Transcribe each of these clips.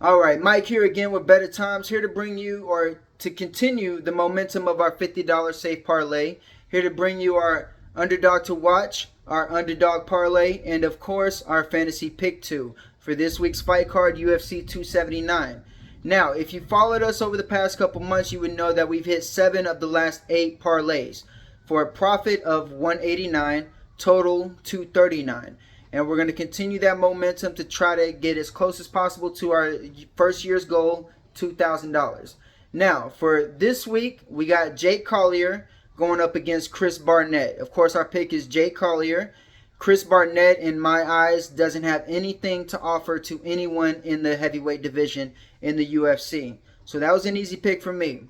All right, Mike here again with Better Times, here to bring you or to continue the momentum of our $50 safe parlay. Here to bring you our underdog to watch, our underdog parlay, and of course our fantasy pick 2 for this week's fight card, UFC 279. Now, if you followed us over the past couple months, you would know that we've hit 7 of the last 8 parlays for a profit of 189, total 239. And we're going to continue that momentum to try to get as close as possible to our first year's goal, $2,000. Now, for this week, we got Jake Collier going up against Chris Barnett. Of course, our pick is Jake Collier. Chris Barnett, in my eyes, doesn't have anything to offer to anyone in the heavyweight division in the UFC. So that was an easy pick for me.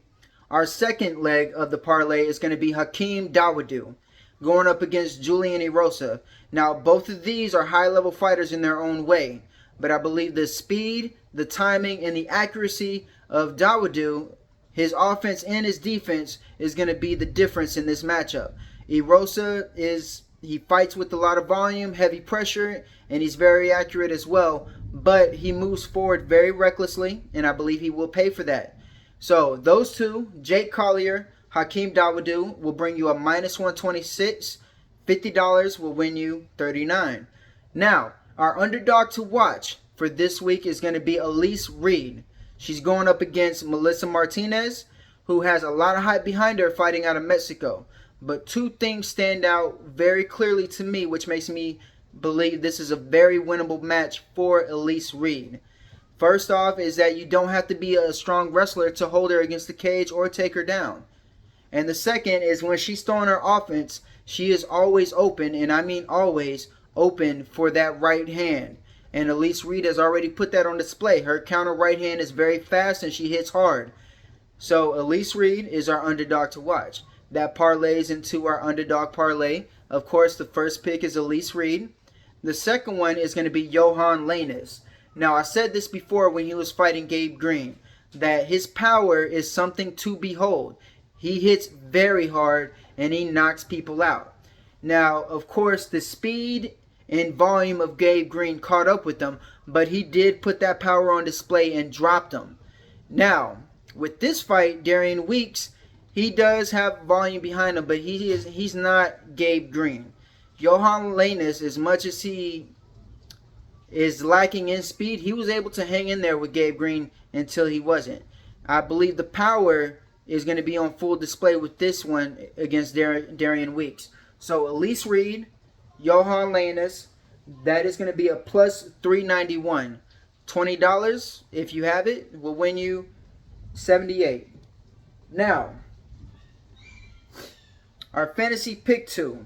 Our second leg of the parlay is going to be Hakeem Dawodu going up against Julian Erosa. Now, both of these are high-level fighters in their own way, but I believe the speed, the timing, and the accuracy of Dawodu, his offense and his defense, is going to be the difference in this matchup. Erosa he fights with a lot of volume, heavy pressure, and he's very accurate as well, but he moves forward very recklessly, and I believe he will pay for that. So those two, Jake Collier, Hakeem Dawodu, will bring you a minus 126. $50 will win you 39. Now, our underdog to watch for this week is going to be Elise Reed. She's going up against Melissa Martinez, who has a lot of hype behind her fighting out of Mexico. But two things stand out very clearly to me, which makes me believe this is a very winnable match for Elise Reed. First off is that you don't have to be a strong wrestler to hold her against the cage or take her down. And the second is when she's throwing her offense, she is always open, and I mean always open for that right hand. And Elise Reed has already put that on display. Her counter right hand is very fast and she hits hard. So Elise Reed is our underdog to watch. That parlays into our underdog parlay. Of course, the first pick is Elise Reed. The second one is going to be Johan Lanez. Now, I said this before when he was fighting Gabe Green, that his power is something to behold. He hits very hard and he knocks people out. Now, of course, the speed and volume of Gabe Green caught up with him, but he did put that power on display and dropped him. Now, with this fight, Darian Weeks, he does have volume behind him, but he's not Gabe Green. Johan Lanez, as much as he is lacking in speed, he was able to hang in there with Gabe Green until he wasn't. I believe the power is going to be on full display with this one against Darian Weeks. So Elise Reed, Johan Lanez, that is going to be a plus 391. $20, if you have it, will win you 78. Now, our fantasy pick 2.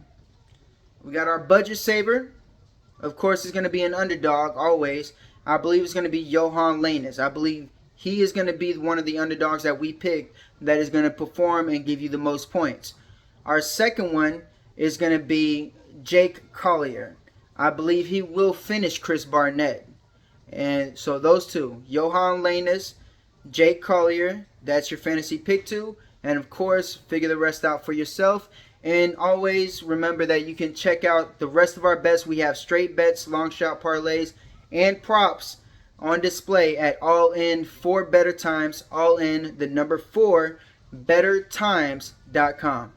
We got our budget saver. Of course, it's going to be an underdog always. I believe it's going to be Johan Lanez. I believe he is going to be one of the underdogs that we picked that is going to perform and give you the most points. Our second one is going to be Jake Collier. I believe he will finish Chris Barnett. And so those two, Johan Lanez, Jake Collier, that's your fantasy pick 2. And of course, figure the rest out for yourself. And always remember that you can check out the rest of our bets. We have straight bets, long shot parlays, and props on display at All In for Better Times. All In, the number 4, bettertimes.com.